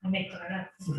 Ammetto, ragazzi.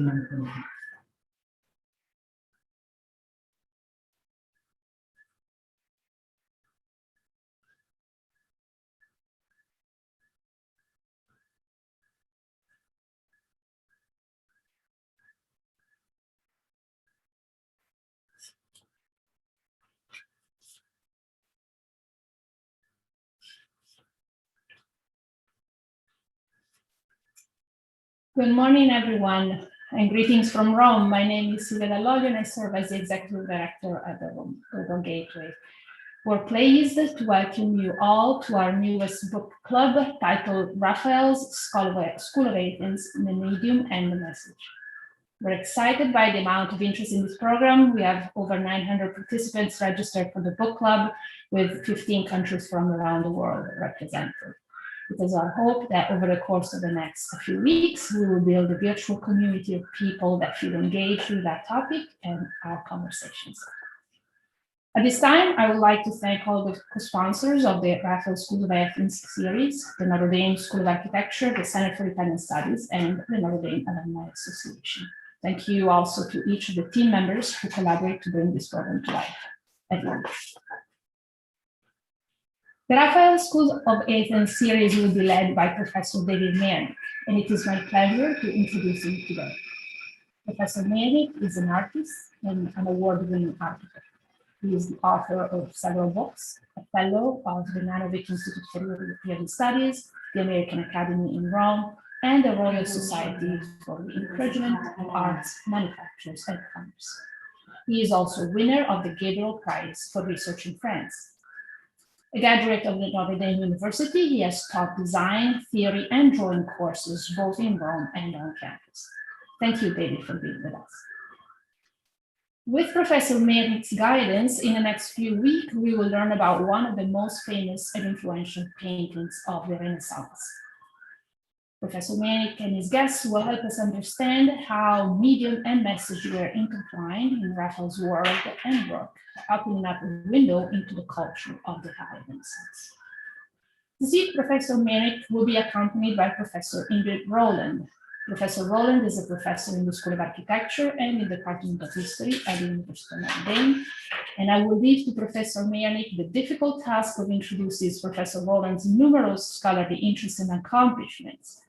Good morning, everyone, and greetings from Rome. My name is Silvia Dall'Olio, and I serve as the Executive Director at the Urban Gateway. We're pleased to welcome you all to our newest book club titled Raphael's School of Athens, the Medium and the Message. We're excited by the amount of interest in this program. We have over 900 participants registered for the book club, with 15 countries from around the world represented. It is our hope that over the course of the next few weeks, we will build a virtual community of people that feel engaged with that topic and our conversations. At this time, I would like to thank all the co-sponsors of the Raphael School of Athens series, the Notre Dame School of Architecture, the Center for Italian Studies, and the Notre Dame Alumni Association. Thank you also to each of the team members who collaborate to bring this program to life at lunch. The Raphael School of Athens series will be led by Professor David Mayernik, and it is my pleasure to introduce him today. Professor Mayernik is an artist and an award-winning architect. He is the author of several books, a fellow of the Mayernik Institute for European Studies, the American Academy in Rome, and the Royal Society for the Encouragement of Arts, Manufactures, and Commerce. He is also winner of the Gabriel Prize for Research in France. A graduate of the Notre Dame University, he has taught design, theory, and drawing courses both in Rome and on campus. Thank you, David, for being with us. With Professor Mayernik's guidance, in the next few weeks, we will learn about one of the most famous and influential paintings of the Renaissance. Professor Mayernik and his guests will help us understand how medium and message were intertwined in Raphael's world and work, opening up a window into the culture of the High Renaissance. This week, Professor Mayernik will be accompanied by Professor Ingrid Rowland. Professor Rowland is a professor in the School of Architecture and in the Department of History at the University of Notre Dame. And I will leave to Professor Mayernik the difficult task of introducing Professor Rowland's numerous scholarly interests and accomplishments.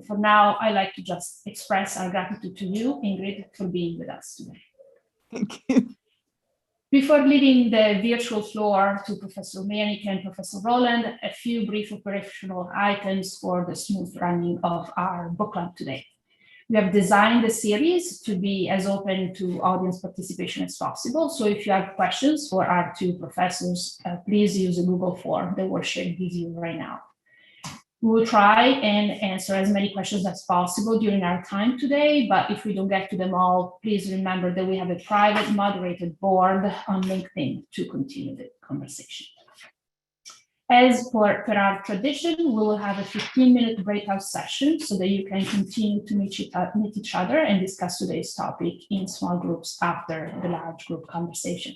For now, I'd like to just express our gratitude to you, Ingrid, for being with us today. Thank you. Before leaving the virtual floor to Professor Mayernik and Professor Rowland, a few brief operational items for the smooth running of our book club today. We have designed the series to be as open to audience participation as possible. So if you have questions for our two professors, please use the Google form that we're sharing with you right now. We will try and answer as many questions as possible during our time today, but if we don't get to them all, please remember that we have a private moderated board on LinkedIn to continue the conversation. As per our tradition, we will have a 15-minute breakout session so that you can continue to meet each other and discuss today's topic in small groups after the large group conversation.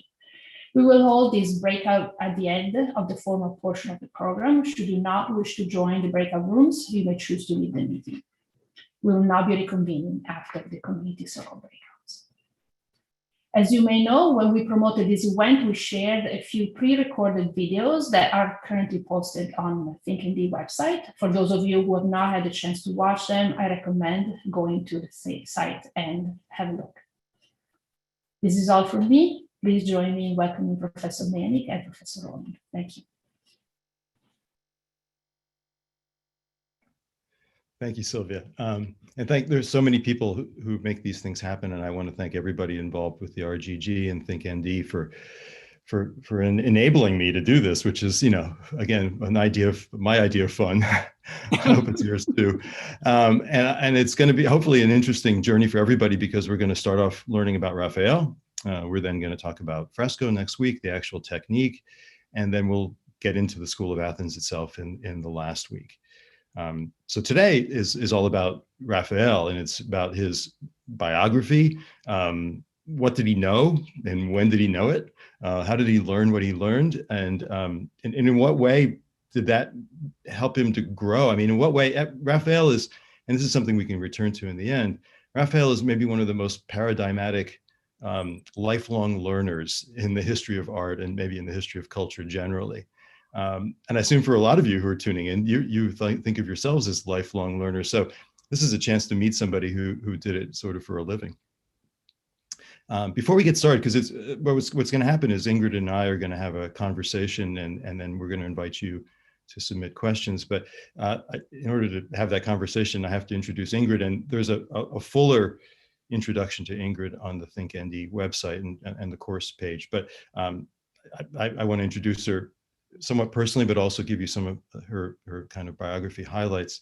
We will hold this breakout at the end of the formal portion of the program. Should you not wish to join the breakout rooms, you may choose to leave the meeting. We will now be reconvening after the community circle breakouts. As you may know, when we promoted this event, we shared a few pre-recorded videos that are currently posted on the ThinkMD website. For those of you who have not had a chance to watch them, I recommend going to the site and have a look. This is all from me. Please join me in welcoming Professor Mayernik and Professor Rowland. Thank you. Thank you, Sylvia. And there's so many people who make these things happen, and I want to thank everybody involved with the RGG and ThinkMD for enabling me to do this, which is, again, my idea of fun. I hope it's yours too. And it's going to be hopefully an interesting journey for everybody, because we're going to start off learning about Raphael. We're then going to talk about fresco next week, the actual technique, and then we'll get into the School of Athens itself in the last week. So today is all about Raphael, and it's about his biography. What did he know, and when did he know it? How did he learn what he learned, and in what way did that help him to grow? I mean, in what way? Raphael is, and this is something we can return to in the end, Raphael is maybe one of the most paradigmatic lifelong learners in the history of art and maybe in the history of culture generally. And I assume for a lot of you who are tuning in, you think of yourselves as lifelong learners. So this is a chance to meet somebody who did it sort of for a living. Before we get started, because what's going to happen is Ingrid and I are going to have a conversation, and then we're going to invite you to submit questions. But in order to have that conversation, I have to introduce Ingrid, and there's a fuller introduction to Ingrid on the ThinkND website and the course page. But I want to introduce her somewhat personally, but also give you some of her kind of biography highlights.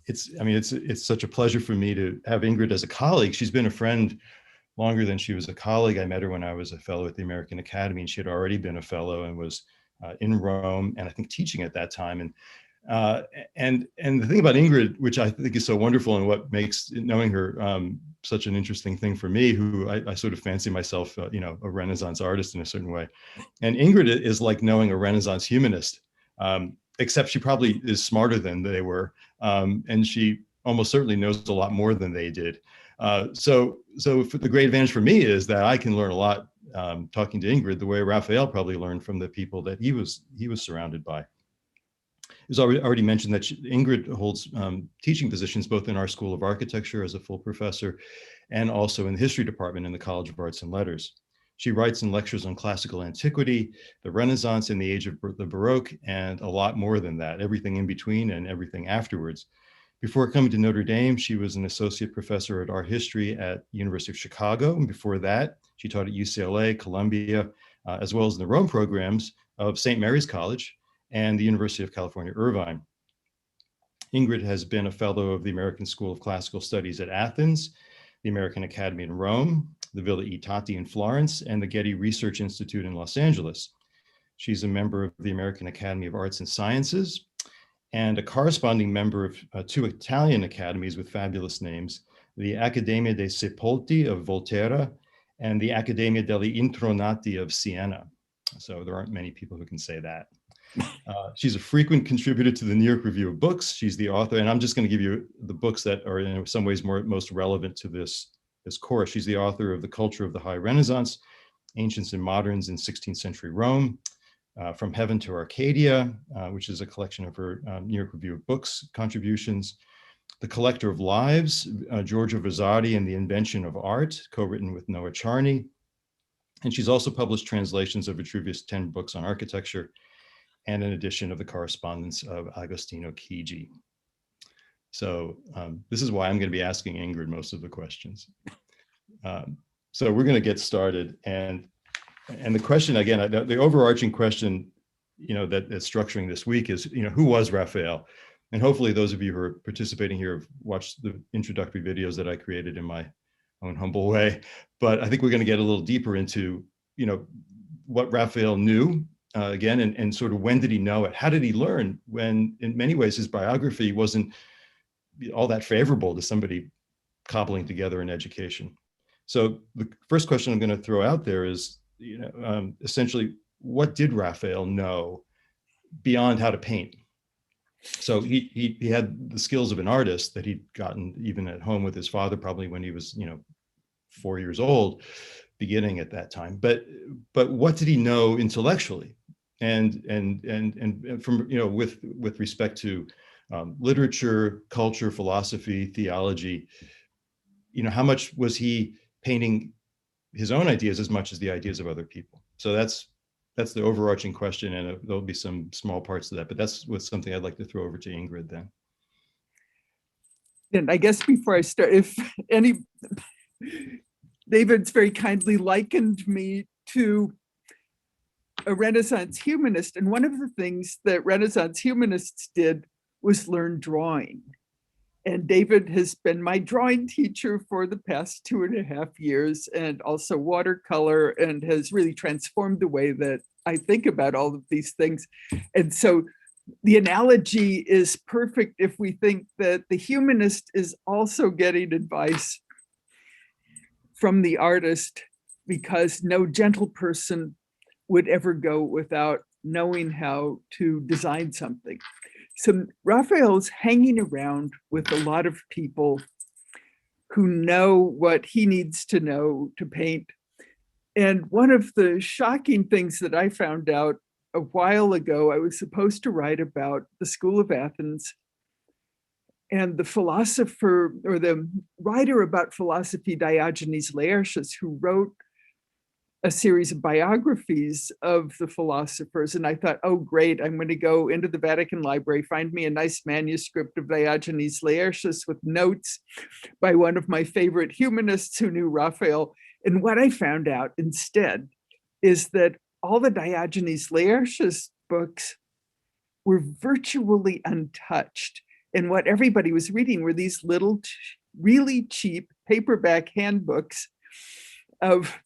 It's such a pleasure for me to have Ingrid as a colleague. She's been a friend longer than she was a colleague. I met her when I was a fellow at the American Academy, and she had already been a fellow and was in Rome, and I think teaching at that time. And the thing about Ingrid, which I think is so wonderful and what makes knowing her such an interesting thing for me, who I sort of fancy myself, a Renaissance artist in a certain way. And Ingrid is like knowing a Renaissance humanist, except she probably is smarter than they were. And she almost certainly knows a lot more than they did. So the great advantage for me is that I can learn a lot talking to Ingrid, the way Raphael probably learned from the people that he was surrounded by. It was already mentioned that Ingrid holds teaching positions both in our School of Architecture as a full professor and also in the history department in the College of Arts and Letters. She writes and lectures on classical antiquity, the Renaissance and the age of the Baroque, and a lot more than that, everything in between and everything afterwards. Before coming to Notre Dame, she was an associate professor at art history at University of Chicago. And before that, she taught at UCLA, Columbia, as well as in the Rome programs of St. Mary's College and the University of California, Irvine. Ingrid has been a fellow of the American School of Classical Studies at Athens, the American Academy in Rome, the Villa I Tatti in Florence, and the Getty Research Institute in Los Angeles. She's a member of the American Academy of Arts and Sciences, and a corresponding member of two Italian academies with fabulous names, the Accademia dei Sepolti of Volterra and the Accademia degli Intronati of Siena. So there aren't many people who can say that. She's a frequent contributor to the New York Review of Books. She's the author, and I'm just going to give you the books that are in some ways most relevant to this course. She's the author of The Culture of the High Renaissance, Ancients and Moderns in 16th Century Rome, From Heaven to Arcadia, which is a collection of her New York Review of Books contributions, The Collector of Lives, Giorgio Vasari and the Invention of Art, co-written with Noah Charney. And she's also published translations of Vitruvius' 10 books on architecture and an edition of the correspondence of Agostino Chigi. So this is why I'm going to be asking Ingrid most of the questions. So we're going to get started. And the question, again, the overarching question, that's structuring this week is, who was Raphael? And hopefully those of you who are participating here have watched the introductory videos that I created in my own humble way. But I think we're going to get a little deeper into, what Raphael knew, again, and sort of when did he know it? How did he learn when, in many ways, his biography wasn't all that favorable to somebody cobbling together an education? So the first question I'm going to throw out there is, essentially, what did Raphael know beyond how to paint? So he had the skills of an artist that he'd gotten even at home with his father, probably when he was 4 years old, beginning at that time. But what did he know intellectually, and from with respect to literature, culture, philosophy, theology? How much was he painting his own ideas as much as the ideas of other people? So that's the overarching question, and there'll be some small parts to that, but that's something I'd like to throw over to Ingrid then. And I guess before I start, David's very kindly likened me to a Renaissance humanist, and one of the things that Renaissance humanists did was learn drawing. And David has been my drawing teacher for the past 2.5 years, and also watercolor, and has really transformed the way that I think about all of these things. And so the analogy is perfect if we think that the humanist is also getting advice from the artist, because no gentle person would ever go without knowing how to design something. So Raphael's hanging around with a lot of people who know what he needs to know to paint. And one of the shocking things that I found out a while ago, I was supposed to write about the School of Athens, and the philosopher or the writer about philosophy, Diogenes Laertius, who wrote a series of biographies of the philosophers. And I thought, oh, great, I'm going to go into the Vatican Library, find me a nice manuscript of Diogenes Laertius with notes by one of my favorite humanists who knew Raphael. And what I found out instead is that all the Diogenes Laertius books were virtually untouched. And what everybody was reading were these little, really cheap paperback handbooks of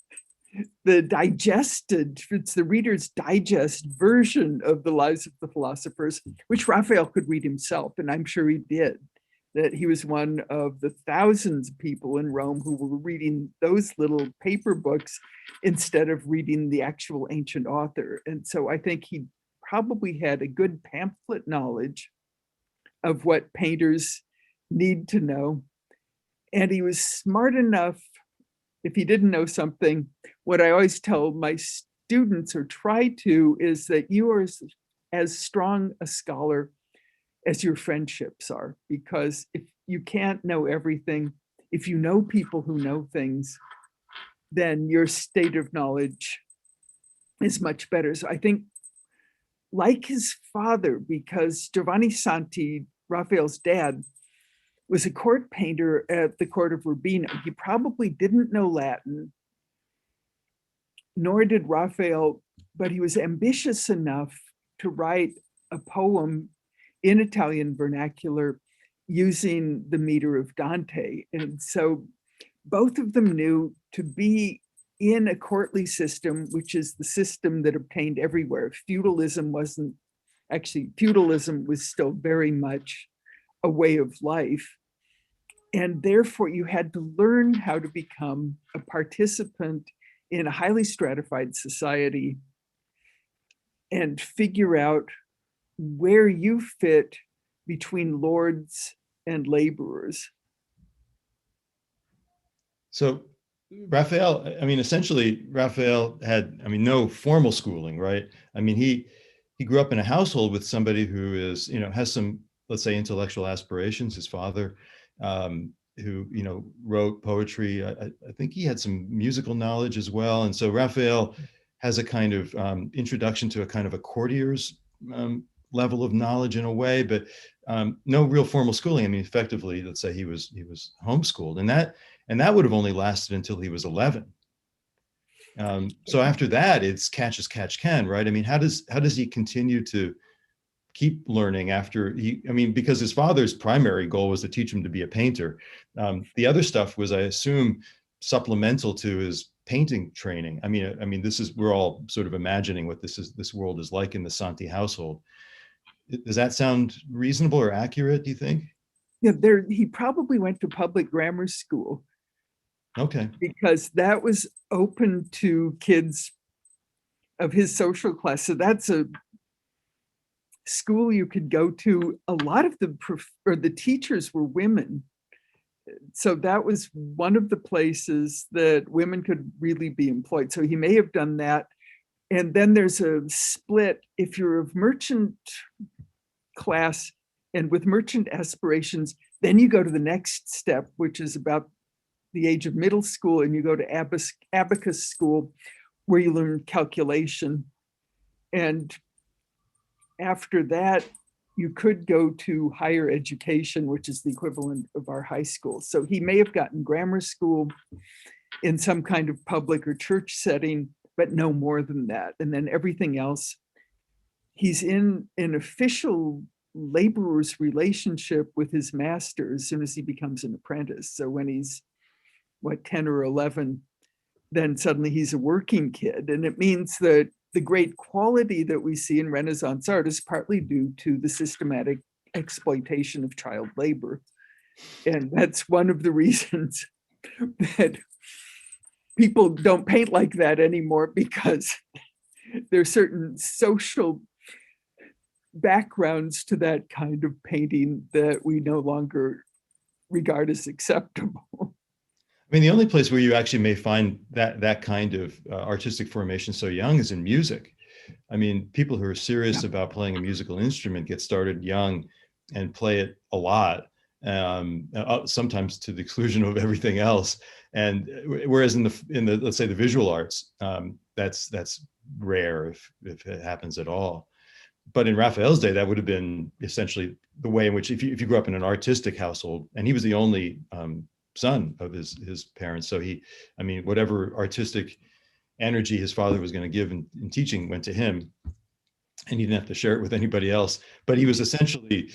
the digested, it's the Reader's Digest version of the lives of the philosophers, which Raphael could read himself, and I'm sure he did. That he was one of the thousands of people in Rome who were reading those little paper books instead of reading the actual ancient author. And so I think he probably had a good pamphlet knowledge of what painters need to know. And he was smart enough, if he didn't know something, what I always tell my students or try to is that you are as strong a scholar as your friendships are, because if you can't know everything, if you know people who know things, then your state of knowledge is much better. So I think, like his father, because Giovanni Santi, Raphael's dad, was a court painter at the court of Urbino. He probably didn't know Latin, nor did Raphael, but he was ambitious enough to write a poem in Italian vernacular using the meter of Dante. And so both of them knew to be in a courtly system, which is the system that obtained everywhere. Feudalism wasn't, actually, feudalism was still very much a way of life. And therefore you had to learn how to become a participant in a highly stratified society and figure out where you fit between lords and laborers. So Raphael, I mean, essentially Raphael had, I mean, no formal schooling, right? I mean, he grew up in a household with somebody who is, you know, has some, let's say, intellectual aspirations. His father, who, you know, wrote poetry. I think he had some musical knowledge as well. And so Raphael has a kind of introduction to a kind of a courtier's level of knowledge in a way, but no real formal schooling. I mean, effectively, let's say he was homeschooled, and that would have only lasted until he was 11. So after that, it's catch as catch can, right? I mean, how does he continue to keep learning after he, I mean, because his father's primary goal was to teach him to be a painter. The other stuff was, I assume, supplemental to his painting training. I mean, this is, we're all sort of imagining what this world is like in the Santi household. Does that sound reasonable or accurate, do you think? Yeah, he probably went to public grammar school. Okay. Because that was open to kids of his social class. So that's a school you could go to. A lot of the teachers were women. So that was one of the places that women could really be employed. So he may have done that. And then there's a split. If you're of merchant class and with merchant aspirations, then you go to the next step, which is about the age of middle school, and you go to abacus school, where you learn calculation. And after that, you could go to higher education, which is the equivalent of our high school. So he may have gotten grammar school in some kind of public or church setting, but no more than that. And then everything else, he's in an official laborer's relationship with his master as soon as he becomes an apprentice. So when he's 10 or 11, then suddenly he's a working kid. And it means that the great quality that we see in Renaissance art is partly due to the systematic exploitation of child labor. And that's one of the reasons that people don't paint like that anymore, because there's certain social backgrounds to that kind of painting that we no longer regard as acceptable. I mean, the only place where you actually may find that kind of artistic formation so young is in music. I mean, people who are serious about playing a musical instrument get started young and play it a lot, sometimes to the exclusion of everything else. And whereas in the let's say the visual arts, that's rare if it happens at all. But in Raphael's day, that would have been essentially the way in which if you grew up in an artistic household, and he was the only son of his parents, so I mean, whatever artistic energy his father was going to give in teaching went to him, and he didn't have to share it with anybody else. But he was essentially,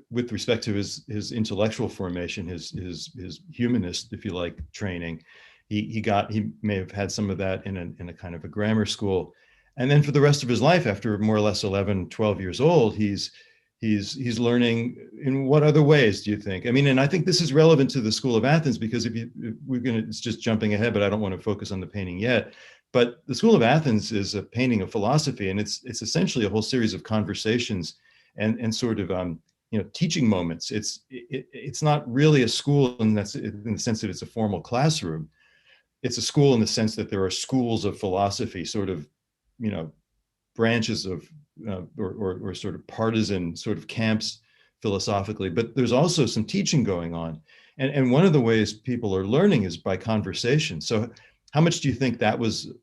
with respect to his intellectual formation, his humanist, if you like, training, he may have had some of that in a kind of a grammar school. And then for the rest of his life, after more or less 11, 12 years old, he's learning in what other ways do you think? I mean, and I think this is relevant to the School of Athens, because it's just jumping ahead, but I don't want to focus on the painting yet. But the School of Athens is a painting of philosophy, and it's essentially a whole series of conversations and sort of teaching moments. It's not really a school in the sense that it's a formal classroom. It's a school in the sense that there are schools of philosophy, sort of branches of or sort of partisan sort of camps philosophically, but there's also some teaching going on. And one of the ways people are learning is by conversation. So how much do you think that was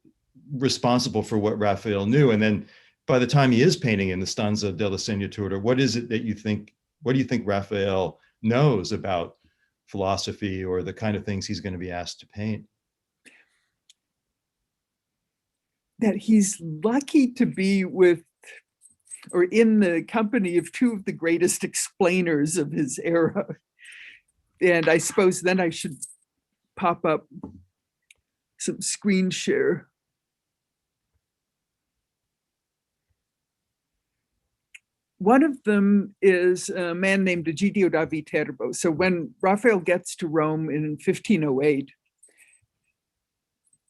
responsible for what Raphael knew? And then by the time he is painting in the stanza della Segnatura, what do you think Raphael knows about philosophy or the kind of things he's going to be asked to paint? That he's lucky to be with or in the company of two of the greatest explainers of his era. And I suppose then I should pop up some screen share. One of them is a man named Egidio da Viterbo. So when Raphael gets to Rome in 1508,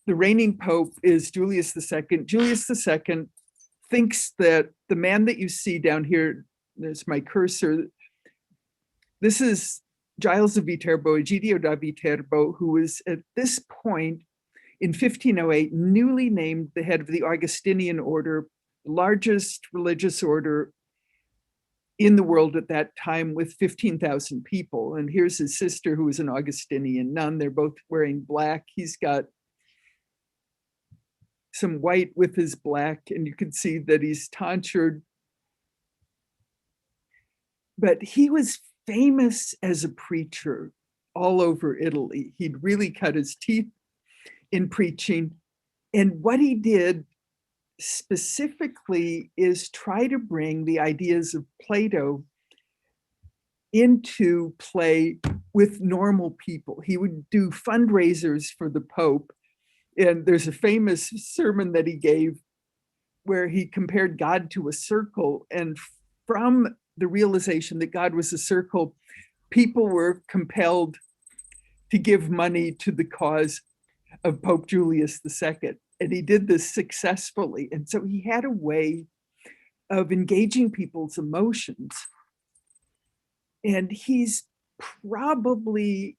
the reigning pope is Julius II. Julius II thinks that the man that you see down here, there's my cursor, this is Giles of Viterbo, Egidio da Viterbo, who was at this point in 1508 newly named the head of the Augustinian order, the largest religious order in the world at that time, with 15,000 people. And here's his sister, who is an Augustinian nun. They're both wearing black. He's got some white with his black, and you can see that he's tonsured. But he was famous as a preacher all over Italy. He'd really cut his teeth in preaching. And what he did specifically is try to bring the ideas of Plato into play with normal people. He would do fundraisers for the Pope. And there's a famous sermon that he gave where he compared God to a circle. And from the realization that God was a circle, people were compelled to give money to the cause of Pope Julius II. And he did this successfully. And so he had a way of engaging people's emotions. And he's probably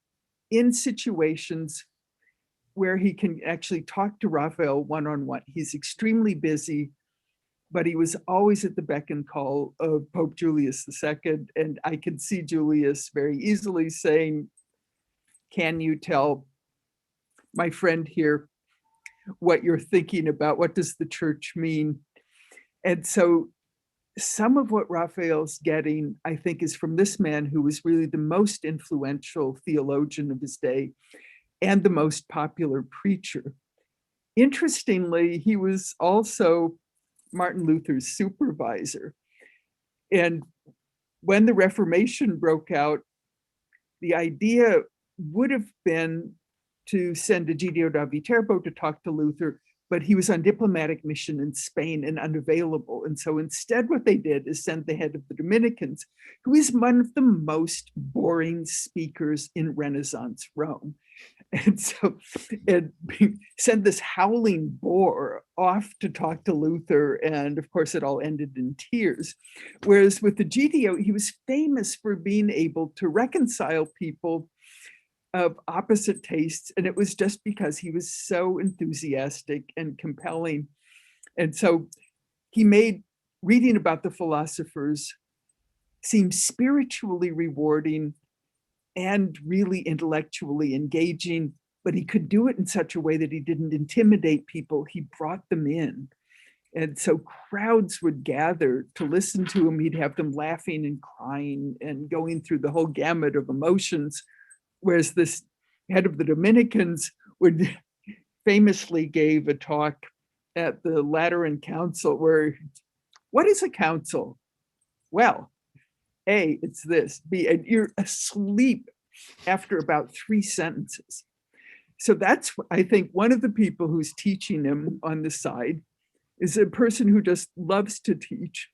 in situations where he can actually talk to Raphael one-on-one. He's extremely busy, but he was always at the beck and call of Pope Julius II. And I could see Julius very easily saying, "Can you tell my friend here what you're thinking about? What does the church mean?" And so some of what Raphael's getting, I think, is from this man who was really the most influential theologian of his day and the most popular preacher. Interestingly, he was also Martin Luther's supervisor. And when the Reformation broke out, the idea would have been to send Egidio da Viterbo to talk to Luther, but he was on diplomatic mission in Spain and unavailable. And so instead what they did is send the head of the Dominicans, who is one of the most boring speakers in Renaissance Rome. And so it sent this howling boar off to talk to Luther. And of course, it all ended in tears. Whereas with the GDO, he was famous for being able to reconcile people of opposite tastes. And it was just because he was so enthusiastic and compelling. And so he made reading about the philosophers seem spiritually rewarding and really intellectually engaging, but he could do it in such a way that he didn't intimidate people. He brought them in. And so crowds would gather to listen to him. He'd have them laughing and crying and going through the whole gamut of emotions. Whereas this head of the Dominicans would famously gave a talk at the Lateran Council where, what is a council? Well, A, it's this, B, and you're asleep after about 3 sentences. So that's, I think, one of the people who's teaching him on the side is a person who just loves to teach.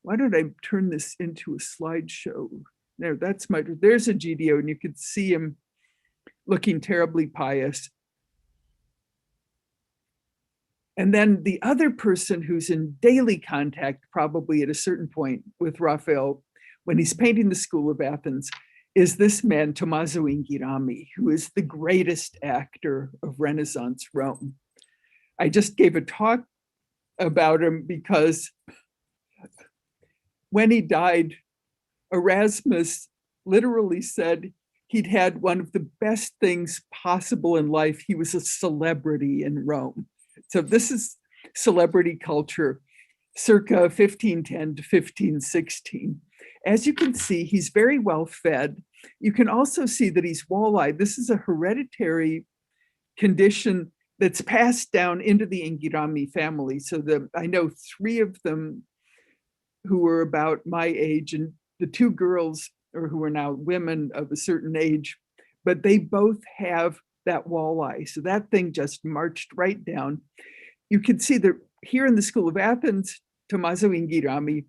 Why don't I turn this into a slideshow? There, there's a GDO, and you could see him looking terribly pious. And then the other person who's in daily contact, probably at a certain point with Raphael, when he's painting the School of Athens, is this man, Tomaszewing, who is the greatest actor of Renaissance Rome. I just gave a talk about him because when he died, Erasmus literally said he'd had one of the best things possible in life. He was a celebrity in Rome. So this is celebrity culture, circa 1510 to 1516. As you can see, he's very well fed. You can also see that he's wall-eyed. This is a hereditary condition that's passed down into the Ingrid family. So I know 3 of them who were about my age, and the 2 girls, or who are now women of a certain age, but they both have that wall-eye. So that thing just marched right down. You can see that here in the School of Athens, Tomaszewing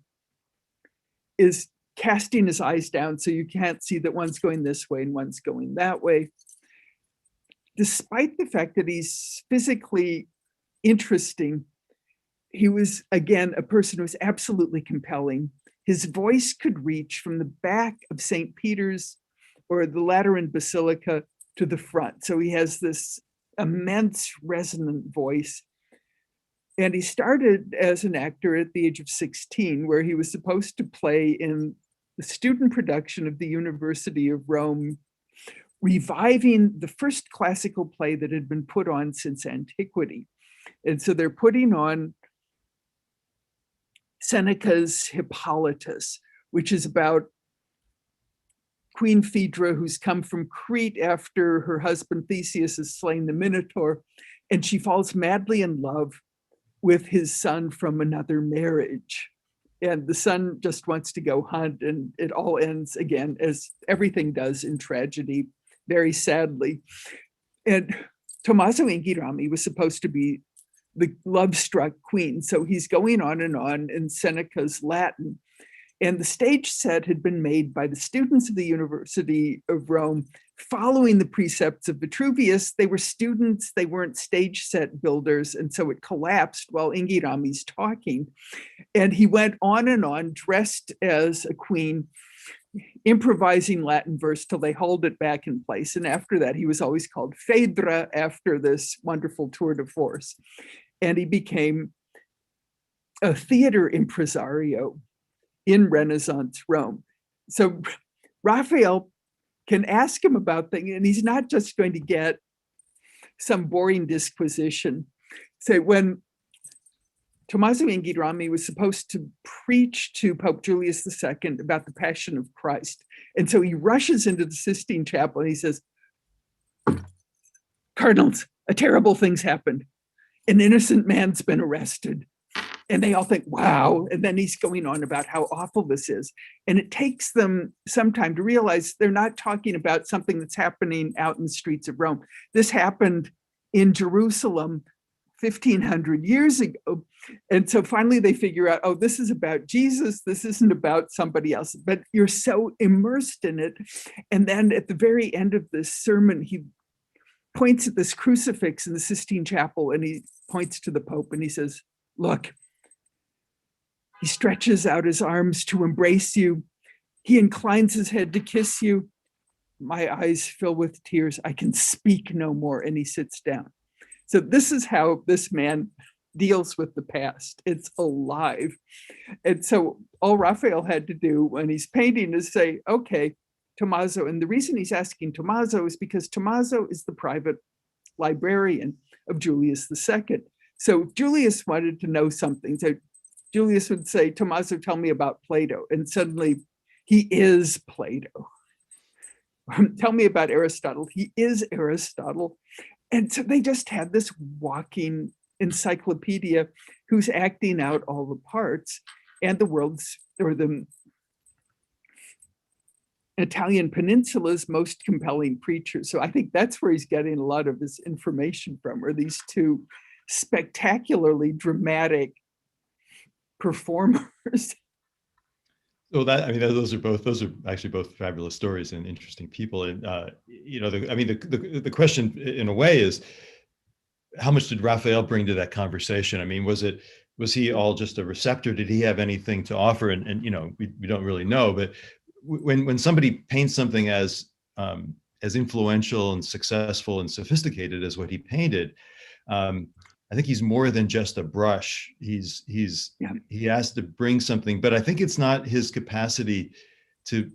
is casting his eyes down, so you can't see that one's going this way and one's going that way. Despite the fact that he's physically interesting, he was, again, a person who was absolutely compelling. His voice could reach from the back of St. Peter's or the Lateran Basilica to the front. So he has this immense resonant voice. And he started as an actor at the age of 16, where he was supposed to play in the student production of the University of Rome, reviving the first classical play that had been put on since antiquity. And so they're putting on Seneca's Hippolytus, which is about Queen Phaedra, who's come from Crete after her husband Theseus has slain the Minotaur, and she falls madly in love with his son from another marriage. And the son just wants to go hunt, and it all ends again, as everything does in tragedy, very sadly. And Tomaszewing was supposed to be the love-struck queen. So he's going on in Seneca's Latin. And the stage set had been made by the students of the University of Rome, following the precepts of Vitruvius. They were students, they weren't stage set builders. And so it collapsed while Ingrid talking. And he went on, dressed as a queen, improvising Latin verse till they hauled it back in place. And after that, he was always called Phaedra after this wonderful tour de force. And he became a theater impresario in Renaissance Rome. So Raphael can ask him about things, and he's not just going to get some boring disquisition. Say, when Tomaszewing was supposed to preach to Pope Julius II about the Passion of Christ. And so he rushes into the Sistine Chapel and he says, "Cardinals, a terrible thing's happened. An innocent man's been arrested." And they all think, wow. And then he's going on about how awful this is. And it takes them some time to realize they're not talking about something that's happening out in the streets of Rome. This happened in Jerusalem 1,500 years ago. And so finally they figure out, oh, this is about Jesus. This isn't about somebody else. But you're so immersed in it. And then at the very end of this sermon, he points at this crucifix in the Sistine Chapel, and he points to the Pope and he says, look, he stretches out his arms to embrace you. He inclines his head to kiss you. My eyes fill with tears. I can speak no more. And he sits down. So this is how this man deals with the past. It's alive. And so all Raphael had to do when he's painting is say, okay, Tommaso. And the reason he's asking Tommaso is because Tommaso is the private librarian of Julius II. So if Julius wanted to know something, so Julius would say, Tommaso, tell me about Plato. And suddenly he is Plato. Tell me about Aristotle. He is Aristotle. And so they just had this walking encyclopedia who's acting out all the parts, and the world's, or the Italian peninsula's most compelling preachers. So I think that's where he's getting a lot of his information from, are these two spectacularly dramatic performers. So that, I mean, those are actually both fabulous stories and interesting people. And you know, the question in a way is, how much did Raphael bring to that conversation? I mean, was he all just a receptor? Did he have anything to offer? And you know, we don't really know. But when somebody paints something as influential and successful and sophisticated as what he painted, I think he's more than just a brush. He has to bring something, but I think it's not his capacity to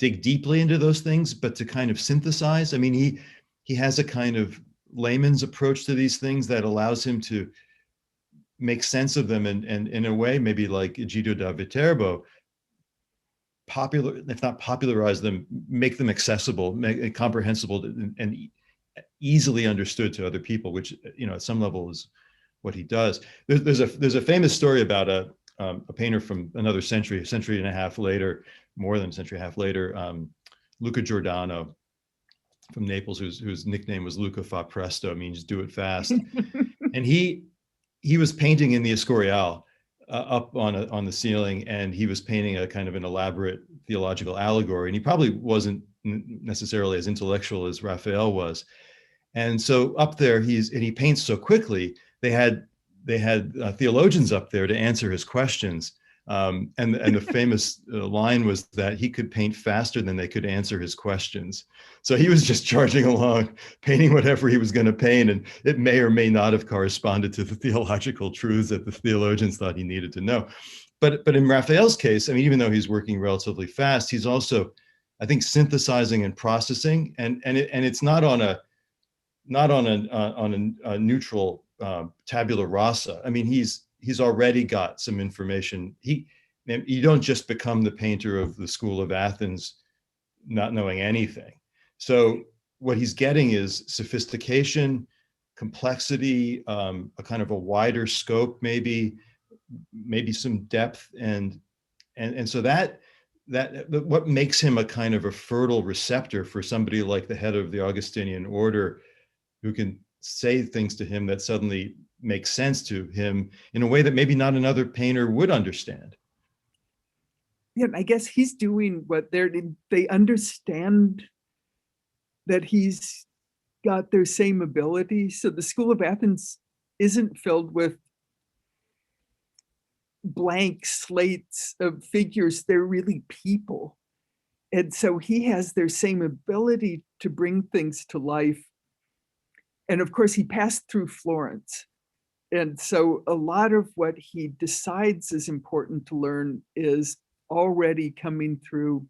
dig deeply into those things, but to kind of synthesize. I mean, he has a kind of layman's approach to these things that allows him to make sense of them, and in a way, maybe like Ingrid da Viterbo, if not popularize them, make them accessible, make it comprehensible, and easily understood to other people, which, you know, at some level is what he does. There's a famous story about a painter from another century, a century and a half later, more than a century and a half later, Luca Giordano from Naples, whose nickname was Luca Fa Presto, means do it fast. And he was painting in the Escorial up on the ceiling, and he was painting a kind of an elaborate theological allegory, and he probably wasn't necessarily as intellectual as Raphael was. And so up there, he paints so quickly. They had theologians up there to answer his questions, and the famous line was that he could paint faster than they could answer his questions. So he was just charging along, painting whatever he was going to paint, and it may or may not have corresponded to the theological truths that the theologians thought he needed to know. But in Raphael's case, I mean, even though he's working relatively fast, he's also, I think, synthesizing and processing, and it's not on a neutral tabula rasa. I mean, he's already got some information. You don't just become the painter of the School of Athens not knowing anything. So what he's getting is sophistication, complexity, a kind of a wider scope, maybe some depth, and so that what makes him a kind of a fertile receptor for somebody like the head of the Augustinian order, who can say things to him that suddenly make sense to him in a way that maybe not another painter would understand. Yeah, I guess he's doing what they understand, that he's got their same ability. So the School of Athens isn't filled with blank slates of figures. They're really people. And so he has their same ability to bring things to life. And of course, he passed through Florence. And so a lot of what he decides is important to learn is already coming through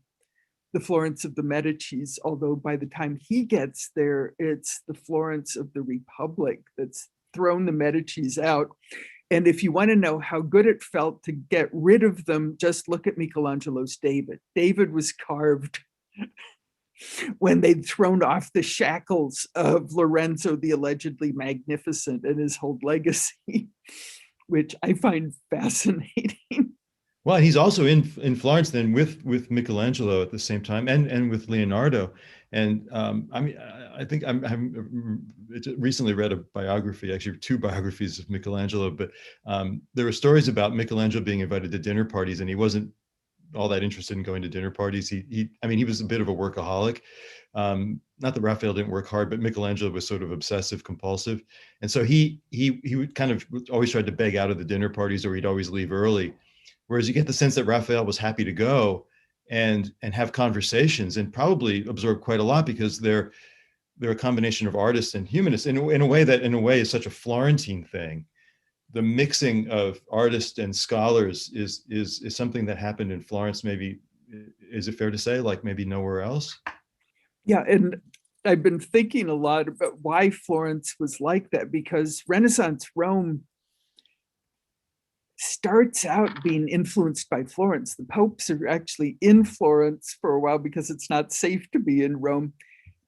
the Florence of the Medicis, although by the time he gets there, it's the Florence of the Republic that's thrown the Medicis out. And if you want to know how good it felt to get rid of them, just look at Michelangelo's David. David was carved when they'd thrown off the shackles of Lorenzo the allegedly magnificent and his whole legacy, which I find fascinating. Well, he's also in Florence then with Michelangelo at the same time, and with Leonardo. And I mean, I think I recently read a biography, actually two biographies of Michelangelo, but there were stories about Michelangelo being invited to dinner parties, and he wasn't all that interested in going to dinner parties. I mean, he was a bit of a workaholic. Not that Raphael didn't work hard, but Michelangelo was sort of obsessive compulsive. And so he would kind of always try to beg out of the dinner parties, or he'd always leave early. Whereas you get the sense that Raphael was happy to go and have conversations and probably absorb quite a lot, because they're a combination of artists and humanists in a way that is such a Florentine thing. The mixing of artists and scholars is something that happened in Florence. Maybe, is it fair to say, like maybe nowhere else? Yeah, and I've been thinking a lot about why Florence was like that, because Renaissance Rome starts out being influenced by Florence. The popes are actually in Florence for a while because it's not safe to be in Rome.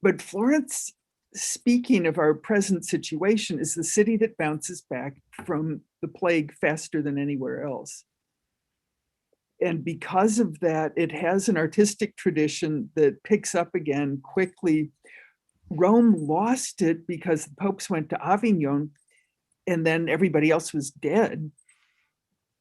But Florence, speaking of our present situation, is the city that bounces back from the plague faster than anywhere else. And because of that, it has an artistic tradition that picks up again quickly. Rome lost it because the popes went to Avignon, and then everybody else was dead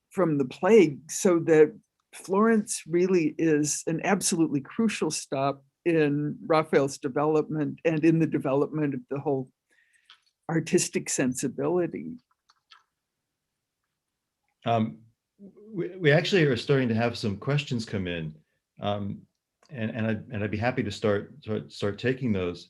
from the plague. So that Florence really is an absolutely crucial stop in Raphael's development and in the development of the whole artistic sensibility. We actually are starting to have some questions come in, and I'd be happy to start taking those.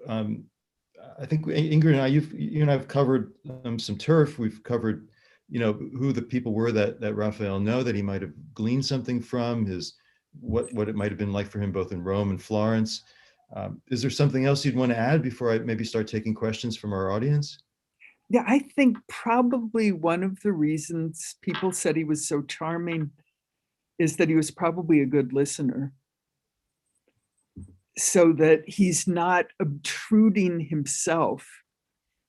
I think Ingrid and I, you and I have covered some turf. We've covered, who the people were that Raphael know, that he might have gleaned something from, what it might have been like for him both in Rome and Florence. Is there something else you'd want to add before I maybe start taking questions from our audience? Yeah, I think probably one of the reasons people said he was so charming is that he was probably a good listener. So that he's not obtruding himself.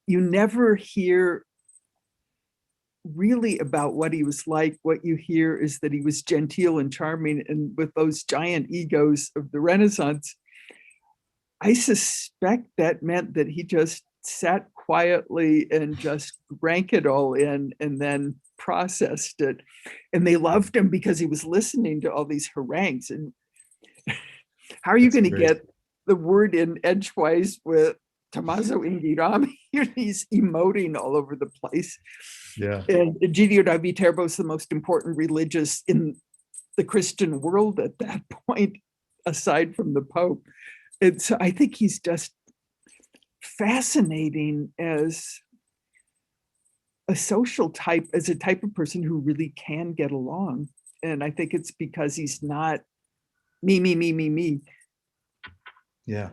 You never hear really about what he was like. What you hear is that he was genteel and charming, and with those giant egos of the Renaissance, I suspect that meant that he just sat quietly and just drank it all in and then processed it. And they loved him because he was listening to all these harangues. And how are you going to get the word in edgewise with Tomaszewing? He's emoting all over the place. Yeah. And Dante Vitarbo is the most important religious in the Christian world at that point, aside from the Pope. And so I think he's just fascinating as a social type, as a type of person who really can get along. And I think it's because he's not me. Yeah,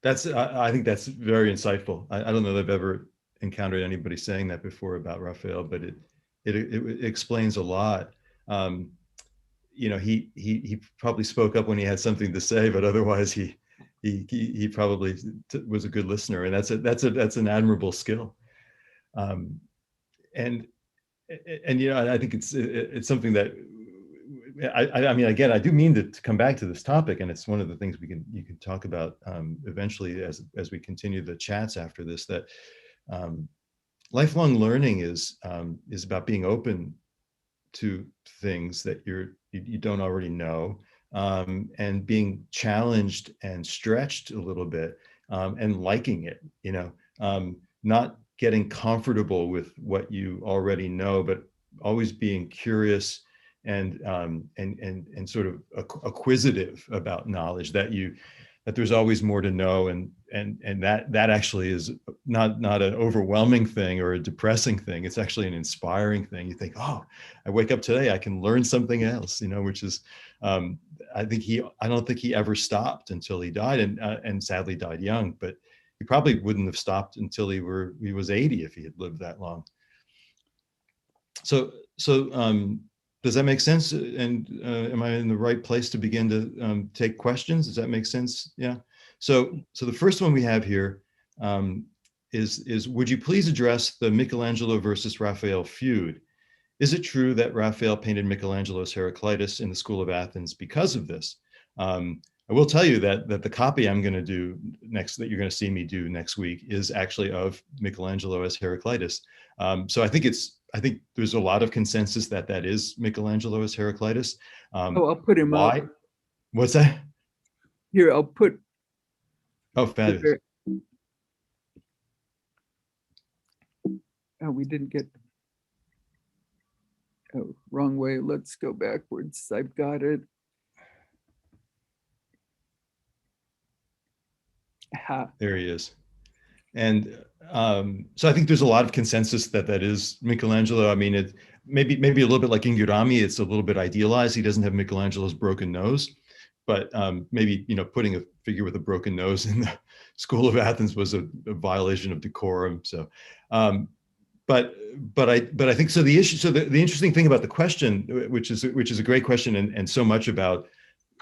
I think that's very insightful. I don't know that I've ever encountered anybody saying that before about Raphael, but it explains a lot. He probably spoke up when he had something to say, but otherwise he probably was a good listener, and that's an admirable skill. And I think it's something that I mean, again, I do mean to come back to this topic, and it's one of the things you can talk about eventually as we continue the chats after this. That lifelong learning is about being open to things that you don't already know, and being challenged and stretched a little bit, and liking it. Not getting comfortable with what you already know, but always being curious and sort of acquisitive about knowledge, that there's always more to know, and that actually is not an overwhelming thing or a depressing thing. It's actually an inspiring thing. You think, oh, I wake up today, I can learn something else, which is I don't think he ever stopped until he died, and sadly died young, but he probably wouldn't have stopped until he was 80 if he had lived that long. So does that make sense? And am I in the right place to begin to take questions? Does that make sense? Yeah. So the first one we have here is would you please address the Michelangelo versus Raphael feud? Is it true that Raphael painted Michelangelo's Heraclitus in the School of Athens because of this? I will tell you that the copy I'm going to do next, that you're going to see me do next week, is actually of Michelangelo as Heraclitus. So I think it's I think there's a lot of consensus that that is Michelangelo as Heraclitus. Oh, I'll put him Why? up. What's that? Here, I'll put Oh, fabulous. Oh, we didn't get, oh, wrong way. Let's go backwards. I've got it. Aha. There he is. And so I think there's a lot of consensus that that is Michelangelo. I mean, it maybe a little bit like Ingrid, it's a little bit idealized. He doesn't have Michelangelo's broken nose, but maybe, you know, putting a figure with a broken nose in the School of Athens was a violation of decorum. So, but I think so. The issue, so the interesting thing about the question, which is a great question, and so much about,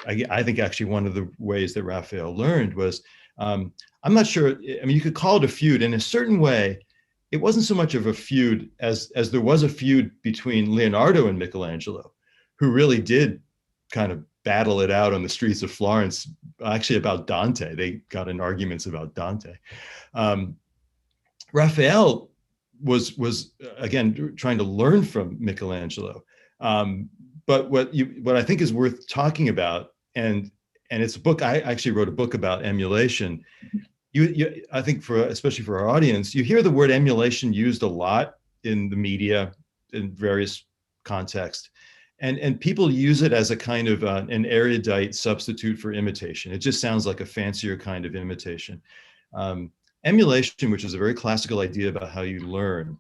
I think actually one of the ways that Raphael learned was, I'm not sure. I mean, you could call it a feud in a certain way. It wasn't so much of a feud as there was a feud between Leonardo and Michelangelo, who really did kind of battle it out on the streets of Florence, actually about Dante. They got in arguments about Dante. Raphael was again trying to learn from Michelangelo. But what I think is worth talking about, and it's a book, I actually wrote a book about emulation. I think especially for our audience, you hear the word emulation used a lot in the media in various contexts. And people use it as a kind of an erudite substitute for imitation. It just sounds like a fancier kind of imitation. Emulation, which is a very classical idea about how you learn,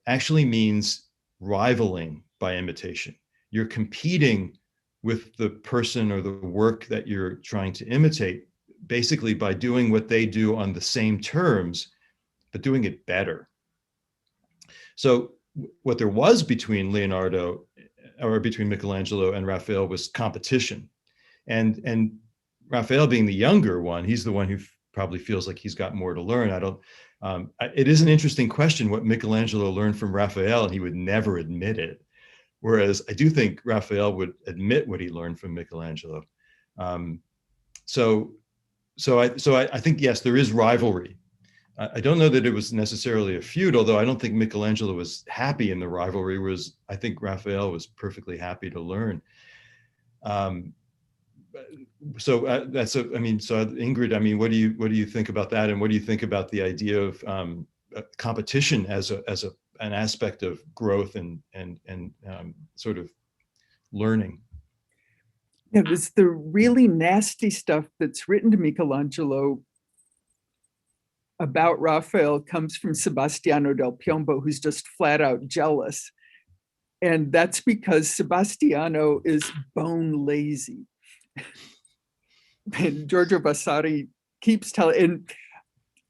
actually means rivaling by imitation. You're competing with the person or the work that you're trying to imitate, basically by doing what they do on the same terms, but doing it better. So what there was between between Michelangelo and Raphael was competition. And Raphael being the younger one, he's the one who probably feels like he's got more to learn. It is an interesting question what Michelangelo learned from Raphael, and he would never admit it. Whereas I do think Raphael would admit what he learned from Michelangelo. So I think, yes, there is rivalry. I don't know that it was necessarily a feud, although I don't think Michelangelo was happy in the rivalry, whereas I think Raphael was perfectly happy to learn. So Ingrid, I mean, what do you think about that? And what do you think about the idea of competition as an aspect of growth and sort of learning? Yeah, there's the really nasty stuff that's written to Michelangelo about Raphael comes from Sebastiano del Piombo, who's just flat out jealous. And that's because Sebastiano is bone lazy. And Giorgio Vasari keeps telling, and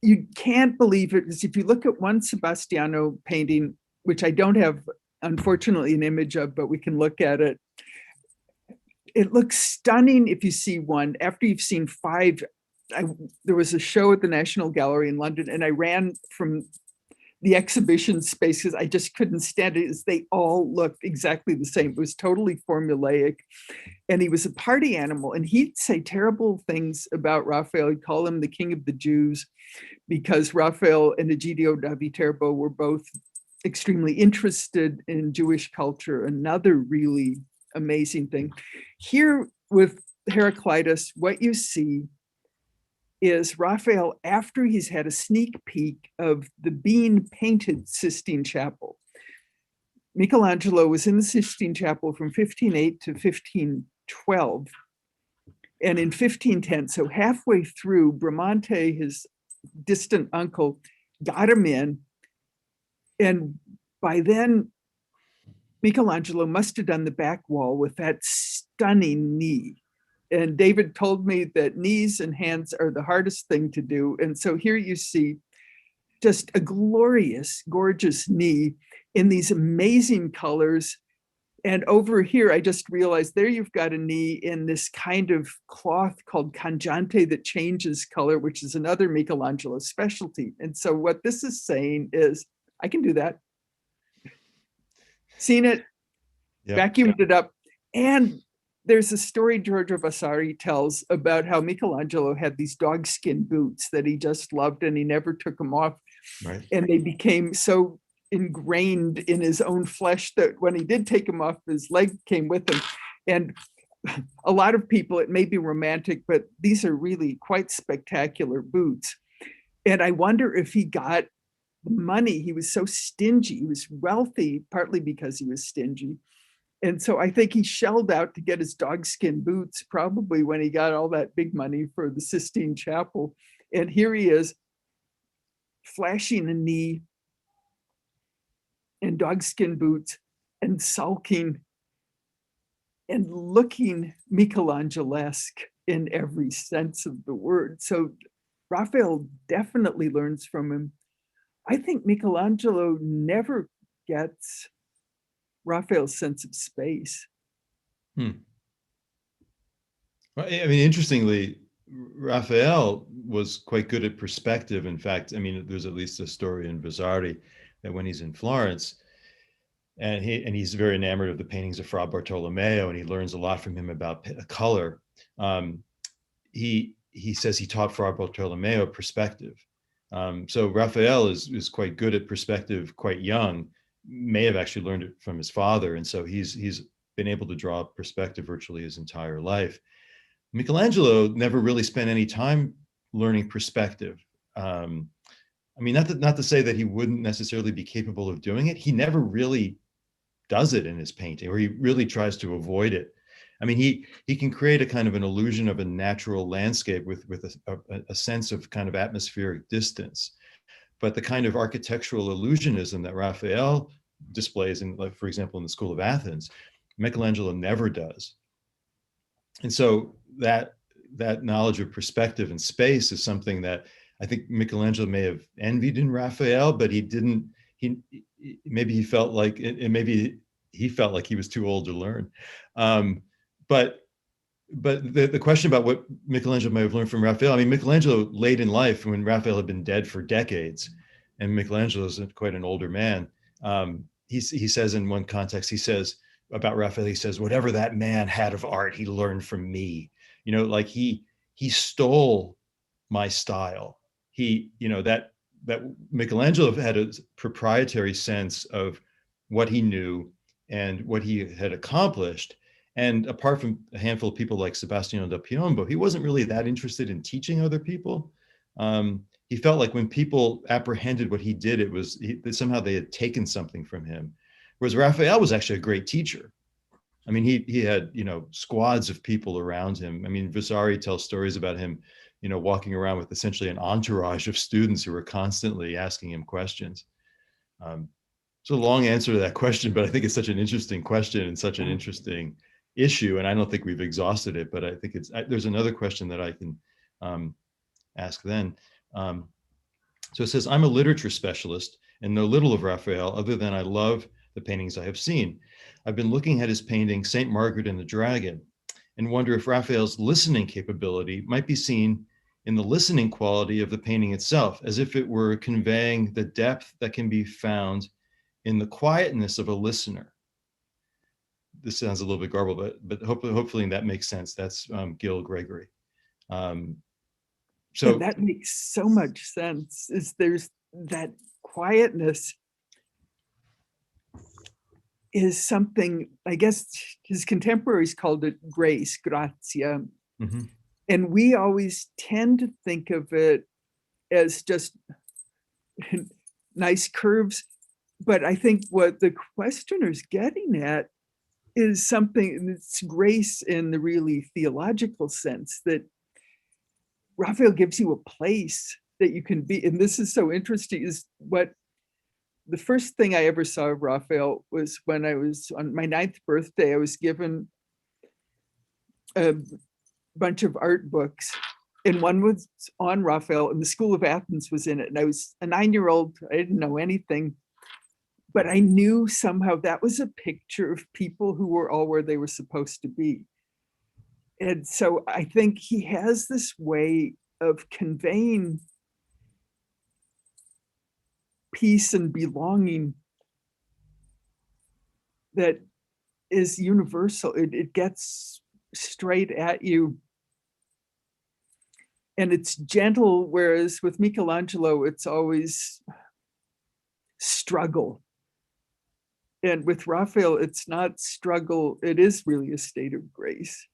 you can't believe it, because if you look at one Sebastiano painting, which I don't have, unfortunately, an image of, but we can look at it. It looks stunning if you see one. After you've seen five, there was a show at the National Gallery in London, and I ran from the exhibition spaces. I just couldn't stand it, as they all looked exactly the same. It was totally formulaic. And he was a party animal, and he'd say terrible things about Raphael. He'd call him the king of the Jews, because Raphael and Egidio da Viterbo were both extremely interested in Jewish culture. Another really amazing thing. Here with Heraclitus, what you see is Raphael, after he's had a sneak peek of the being painted Sistine Chapel. Michelangelo was in the Sistine Chapel from 1508 to 1512. And in 1510, so halfway through, Bramante, his distant uncle, got him in. And by then, Michelangelo must have done the back wall with that stunning knee. And David told me that knees and hands are the hardest thing to do. And so here you see just a glorious, gorgeous knee in these amazing colors. And over here, I just realized there you've got a knee in this kind of cloth called cangiante that changes color, which is another Michelangelo specialty. And so what this is saying is, I can do that. Seen it, vacuumed it up. And there's a story Giorgio Vasari tells about how Michelangelo had these dogskin boots that he just loved, and he never took them off. Right. And they became so ingrained in his own flesh that when he did take him off, his leg came with him. And a lot of people, it may be romantic, but these are really quite spectacular boots. And I wonder if he got money. He was so stingy. He was wealthy, partly because he was stingy. And so I think he shelled out to get his dogskin boots, probably when he got all that big money for the Sistine Chapel. And here he is, flashing a knee in dogskin boots and sulking and looking Michelangelesque in every sense of the word. So Raphael definitely learns from him. I think Michelangelo never gets Raphael's sense of space. Well, I mean, interestingly, Raphael was quite good at perspective. In fact, I mean, there's at least a story in Vasari that when he's in Florence, and he's very enamored of the paintings of Fra Bartolomeo, and he learns a lot from him about color. He says he taught Fra Bartolomeo perspective. So Raphael is quite good at perspective, quite young, may have actually learned it from his father, and so he's been able to draw perspective virtually his entire life. Michelangelo never really spent any time learning perspective. I mean, not to say that he wouldn't necessarily be capable of doing it. He never really does it in his painting, or he really tries to avoid it. I mean, he can create a kind of an illusion of a natural landscape with a sense of kind of atmospheric distance. But the kind of architectural illusionism that Raphael displays in, like, for example, in the School of Athens, Michelangelo never does. And so that knowledge of perspective and space is something that I think Michelangelo may have envied in Raphael, but he didn't. Maybe he felt like he was too old to learn. But the question about what Michelangelo may have learned from Raphael, I mean, Michelangelo late in life, when Raphael had been dead for decades, and Michelangelo is quite an older man, he says in one context, he says about Raphael, he says, whatever that man had of art, he learned from me. You know, like he stole my style. That Michelangelo had a proprietary sense of what he knew and what he had accomplished. And apart from a handful of people like Sebastiano da Piombo, he wasn't really that interested in teaching other people. He felt like when people apprehended what he did, that somehow they had taken something from him. Whereas Raphael was actually a great teacher. I mean, he had, squads of people around him. I mean, Vasari tells stories about him, walking around with essentially an entourage of students who were constantly asking him questions. It's a long answer to that question, but I think it's such an interesting question and such an interesting issue. And I don't think we've exhausted it, but I think there's another question that I can ask then. So it says, I'm a literature specialist and know little of Raphael other than I love the paintings I have seen. I've been looking at his painting, Saint Margaret and the Dragon, and wonder if Raphael's listening capability might be seen in the listening quality of the painting itself, as if it were conveying the depth that can be found in the quietness of a listener. This sounds a little bit garbled, but hopefully that makes sense. That's Gil Gregory. So that makes so much sense. There's that quietness is something, I guess his contemporaries called it grace, grazia. Mm-hmm. And we always tend to think of it as just nice curves. But I think what the questioner's getting at is something, it's grace in the really theological sense, that Raphael gives you a place that you can be. And this is so interesting, is what the first thing I ever saw of Raphael was when I was on my 9th birthday. I was given a bunch of art books, and one was on Raphael, and the School of Athens was in it. And I was a 9-year-old, I didn't know anything, but I knew somehow that was a picture of people who were all where they were supposed to be. And so I think he has this way of conveying peace and belonging that is universal. It gets straight at you. And it's gentle, whereas with Michelangelo, it's always struggle. And with Raphael, it's not struggle, it is really a state of grace.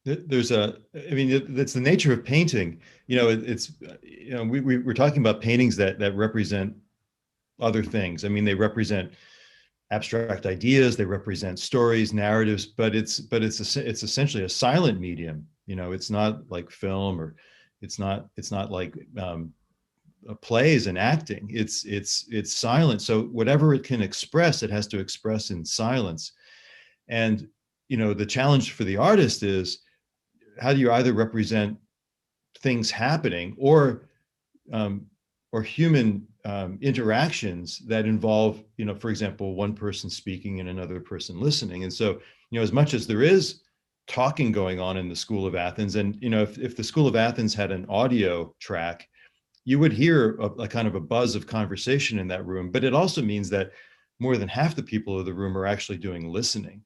There's a, I mean, that's the nature of painting. You know, it's, you know, we're talking about paintings that represent other things. I mean, they represent abstract ideas, they represent stories, narratives, but it's essentially a silent medium. You know, it's not like film, or it's not like plays and acting. It's silent. So whatever it can express, it has to express in silence. And, you know, the challenge for the artist is, how do you either represent things happening or human interactions that involve, you know, for example, one person speaking and another person listening. And so, you know, as much as there is talking going on in the School of Athens, and, you know, if the School of Athens had an audio track, you would hear a kind of a buzz of conversation in that room. But it also means that more than half the people of the room are actually doing listening.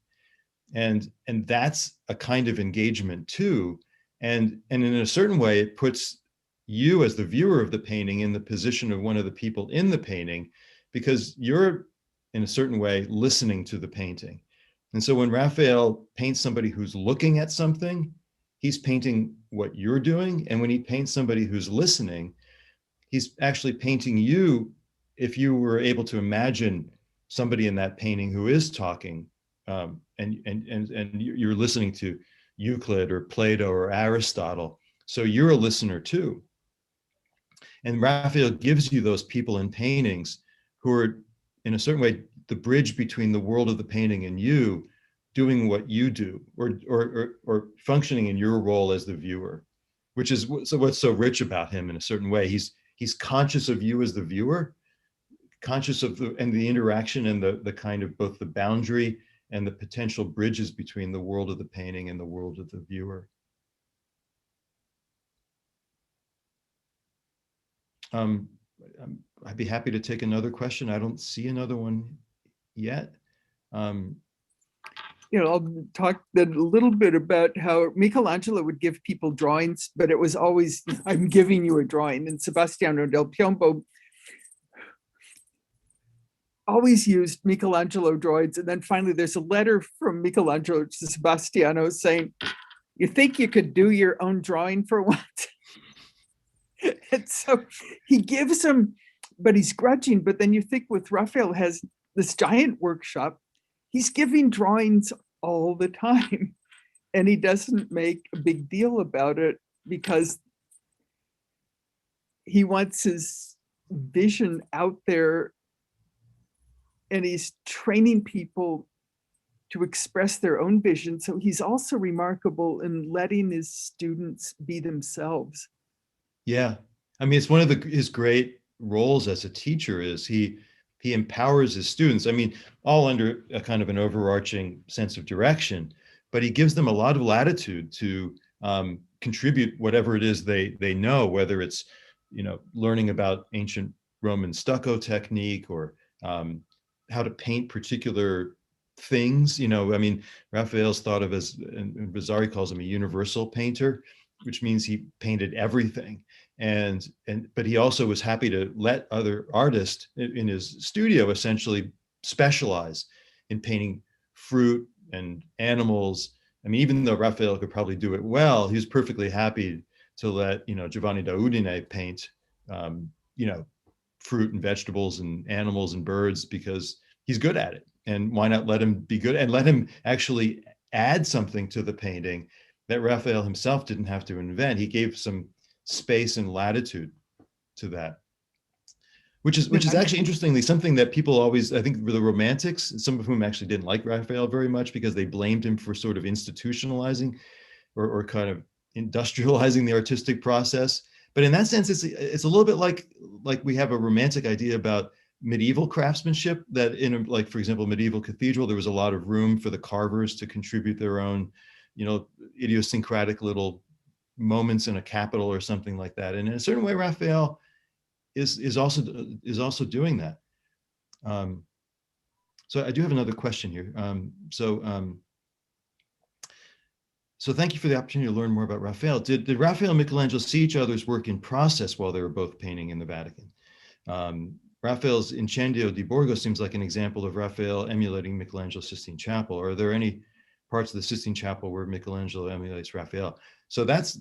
And that's a kind of engagement too. And in a certain way, it puts you as the viewer of the painting in the position of one of the people in the painting, because you're in a certain way listening to the painting. And so when Raphael paints somebody who's looking at something, he's painting what you're doing. And when he paints somebody who's listening, he's actually painting you, if you were able to imagine somebody in that painting who is talking, and you're listening to Euclid or Plato or Aristotle. So you're a listener too. And Raphael gives you those people in paintings who are, in a certain way, the bridge between the world of the painting and you doing what you do, or functioning in your role as the viewer, which is what's so rich about him in a certain way. He's conscious of you as the viewer, conscious of the interaction and the kind of both the boundary and the potential bridges between the world of the painting and the world of the viewer. I'd be happy to take another question. I don't see another one yet. You know, I'll talk then a little bit about how Michelangelo would give people drawings, but it was always, I'm giving you a drawing. And Sebastiano del Piombo always used Michelangelo drawings. And then finally, there's a letter from Michelangelo to Sebastiano saying, you think you could do your own drawing for once? And so he gives him, but he's grudging. But then you think with Raphael has this giant workshop, he's giving drawings all the time. And he doesn't make a big deal about it because he wants his vision out there, and he's training people to express their own vision. So he's also remarkable in letting his students be themselves. Yeah, I mean, it's one of his great roles as a teacher is he empowers his students. I mean, all under a kind of an overarching sense of direction, but he gives them a lot of latitude to contribute whatever it is they know, whether it's, you know, learning about ancient Roman stucco technique, or how to paint particular things. You know, I mean, Raphael's thought of as, and Vasari calls him a universal painter, which means he painted everything. But he also was happy to let other artists in his studio essentially specialize in painting fruit and animals. I mean, even though Raphael could probably do it well, he was perfectly happy to let, you know, Giovanni da Udine paint, you know, fruit and vegetables and animals and birds, because he's good at it. And why not let him be good and let him actually add something to the painting that Raphael himself didn't have to invent. He gave some space and latitude to that, which is actually interestingly something that people always, I think the Romantics, some of whom actually didn't like Raphael very much because they blamed him for sort of institutionalizing or kind of industrializing the artistic process. But in that sense, it's a little bit like we have a Romantic idea about medieval craftsmanship, that in, like, for example, medieval cathedral, there was a lot of room for the carvers to contribute their own, you know, idiosyncratic little moments in a capital or something like that. And in a certain way, Raphael is also doing that. So I do have another question here. So thank you for the opportunity to learn more about Raphael. Did Raphael and Michelangelo see each other's work in process while they were both painting in the Vatican? Raphael's Incendio di Borgo seems like an example of Raphael emulating Michelangelo's Sistine Chapel. Are there any parts of the Sistine Chapel where Michelangelo emulates Raphael? So that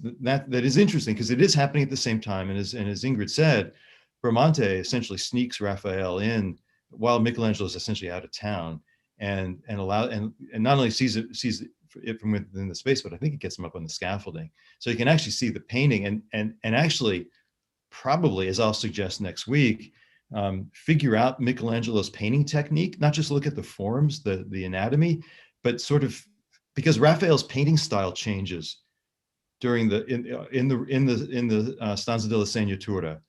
is interesting because it is happening at the same time. And as Ingrid said, Bramante essentially sneaks Raphael in while Michelangelo is essentially out of town, and not only sees it from within the space, but I think it gets him up on the scaffolding, so you can actually see the painting and actually probably, as I'll suggest next week, figure out Michelangelo's painting technique, not just look at the forms, the anatomy, but sort of, because Raphael's painting style changes during in the Stanza della Segnatura.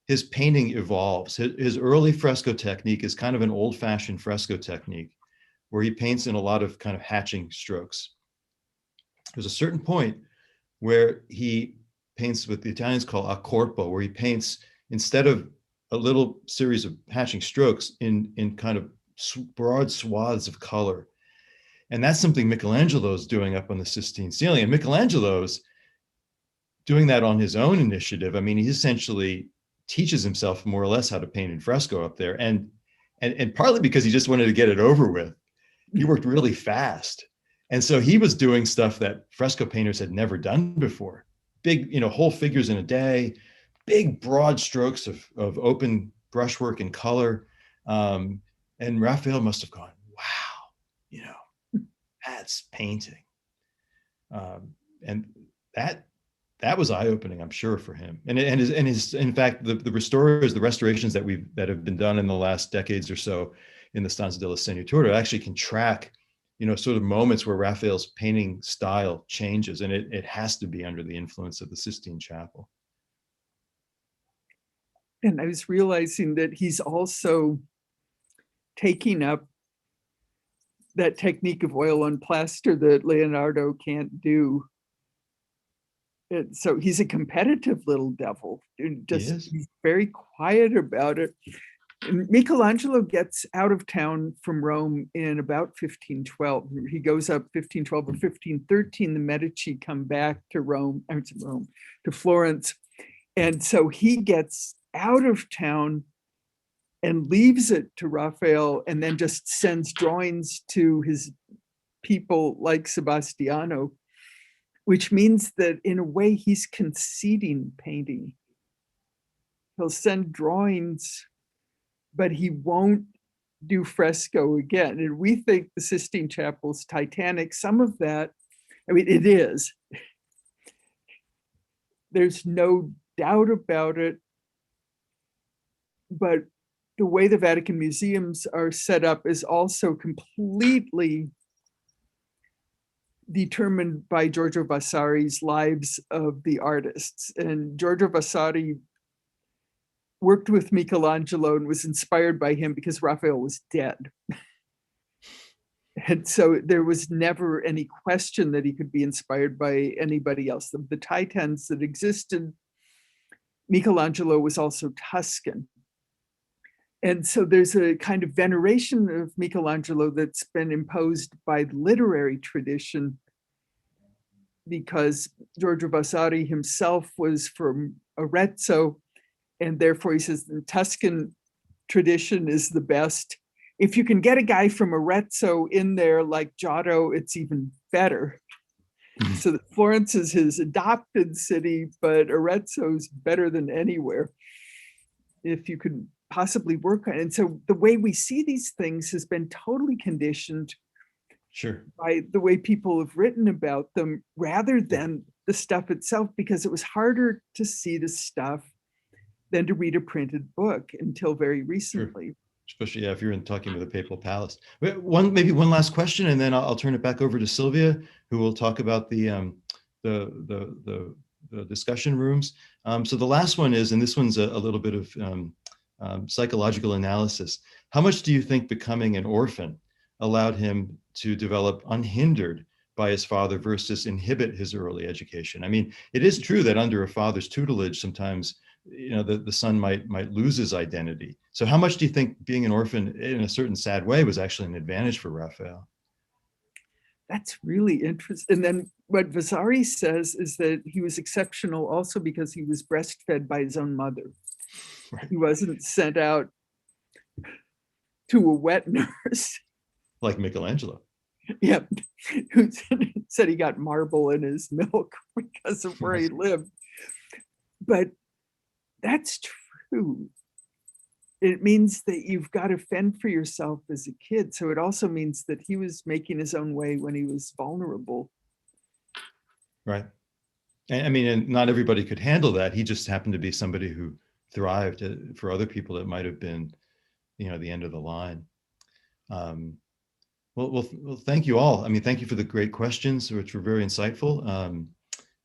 His painting evolves. His early fresco technique is kind of an old-fashioned fresco technique where he paints in a lot of kind of hatching strokes. There's a certain point where he paints what the Italians call a corpo, where he paints, instead of a little series of hatching strokes, in kind of broad swaths of color. And that's something Michelangelo's doing up on the Sistine ceiling. And Michelangelo's doing that on his own initiative. I mean, he essentially teaches himself more or less how to paint in fresco up there. And partly because he just wanted to get it over with. He worked really fast. And so he was doing stuff that fresco painters had never done before. Big, whole figures in a day, big broad strokes of open brushwork and color. And Raphael must have gone, wow, that's painting. And that was eye-opening, I'm sure, for him. And his in fact, the restorations that have been done in the last decades or so in the Stanza della Segnatura actually can track, sort of moments where Raphael's painting style changes, and it has to be under the influence of the Sistine Chapel. And I was realizing that he's also taking up that technique of oil on plaster that Leonardo can't do. And so he's a competitive little devil. He's very quiet about it. And Michelangelo gets out of town from Rome in about 1512. He goes up 1512 or 1513. The Medici come back to to Florence. And so he gets out of town and leaves it to Raphael, and then just sends drawings to his people like Sebastiano, which means that in a way he's conceding painting. He'll send drawings, but he won't do fresco again. And we think the Sistine Chapel's Titanic. Some of that, it is. There's no doubt about it. But the way the Vatican museums are set up is also completely determined by Giorgio Vasari's lives of the artists. And Giorgio Vasari worked with Michelangelo and was inspired by him because Raphael was dead. And so there was never any question that he could be inspired by anybody else. The Titans that existed, Michelangelo was also Tuscan. And so there's a kind of veneration of Michelangelo that's been imposed by the literary tradition, because Giorgio Vasari himself was from Arezzo, and therefore he says the Tuscan tradition is the best. If you can get a guy from Arezzo in there like Giotto, it's even better. So that Florence is his adopted city, but Arezzo's better than anywhere, if you could possibly work on it. And so the way we see these things has been totally conditioned by the way people have written about them rather than the stuff itself, because it was harder to see the stuff than to read a printed book until very recently. Especially if you're talking with the Papal Palace. Maybe one last question, and then I'll turn it back over to Sylvia, who will talk about the discussion rooms. So the last one is, and this one's a little bit of psychological analysis. How much do you think becoming an orphan allowed him to develop unhindered by his father versus inhibit his early education? I mean, it is true that under a father's tutelage, sometimes the son might lose his identity. So how much do you think being an orphan in a certain sad way was actually an advantage for Raphael? That's really interesting. And then what Vasari says is that he was exceptional also because he was breastfed by his own mother. Right. He wasn't sent out to a wet nurse. Like Michelangelo. Yep, who said he got marble in his milk because of where he lived. But that's true. It means that you've got to fend for yourself as a kid. So it also means that he was making his own way when he was vulnerable. Right. And I mean, and not everybody could handle that. He just happened to be somebody who thrived. For other people, it might have been, the end of the line. Well, thank you all. I mean, thank you for the great questions, which were very insightful.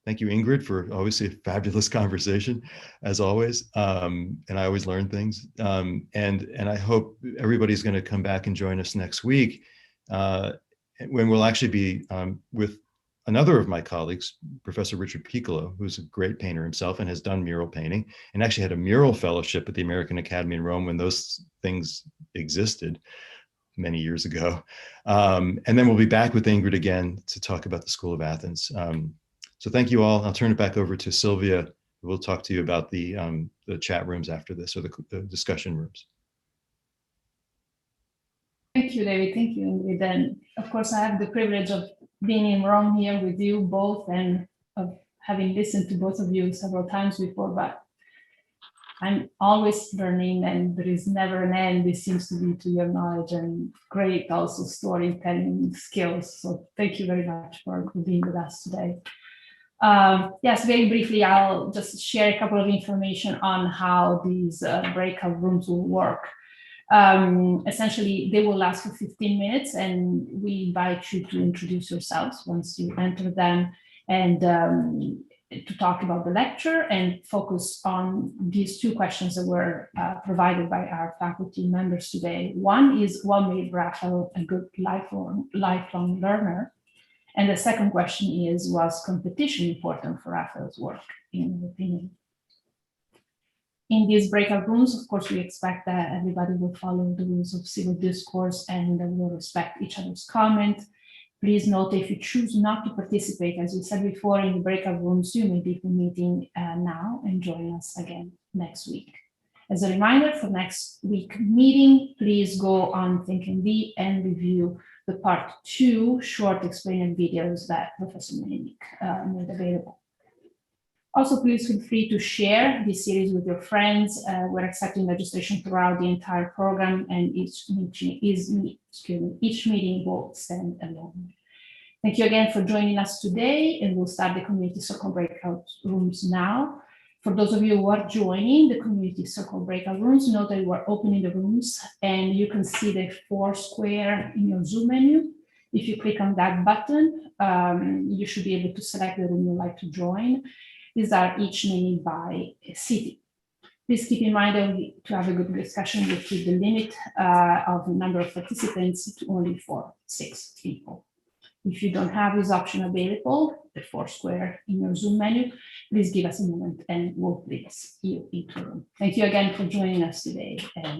Thank you, Ingrid, for obviously a fabulous conversation, as always. And I always learn things. And I hope everybody's going to come back and join us next week, when we'll actually be with another of my colleagues, Professor Richard Piccolo, who's a great painter himself and has done mural painting, and actually had a mural fellowship at the American Academy in Rome when those things existed many years ago. And then we'll be back with Ingrid again to talk about the School of Athens. So thank you all. I'll turn it back over to Sylvia. We'll talk to you about the chat rooms after this, or the discussion rooms. Thank you, David. Thank you, Ingrid. And of course, I have the privilege of being in Rome here with you both, and of having listened to both of you several times before, but I'm always learning, and there is never an end. This seems to be to your knowledge, and great also storytelling skills. So thank you very much for being with us today. Yes, very briefly, I'll just share a couple of information on how these breakout rooms will work. Essentially, they will last for 15 minutes, and we invite you to introduce yourselves once you enter them, and to talk about the lecture and focus on these two questions that were provided by our faculty members today. One is, what made Raphael a good lifelong learner? And the second question is, was competition important for Raphael's work, in your opinion? In these breakout rooms, of course, we expect that everybody will follow the rules of civil discourse and will respect each other's comment. Please note, if you choose not to participate, as we said before, in the breakout rooms, you may leave the meeting now and join us again next week. As a reminder, for next week meeting, please go on ThinkND and review the part 2 short explainer videos that Professor Mayernik made available. Also, please feel free to share this series with your friends. We're accepting registration throughout the entire program, and each meeting will stand alone. Thank you again for joining us today, and we'll start the community circle breakout rooms now. For those of you who are joining the community circle breakout rooms, note that we're opening the rooms, and you can see the 4 square in your Zoom menu. If you click on that button, you should be able to select the room you'd like to join. These are each named by city. Please keep in mind that to have a good discussion, we keep the limit of the number of participants to only 6 people. If you don't have this option available, the 4 square in your Zoom menu, please give us a moment and we'll place you into the room. Thank you again for joining us today.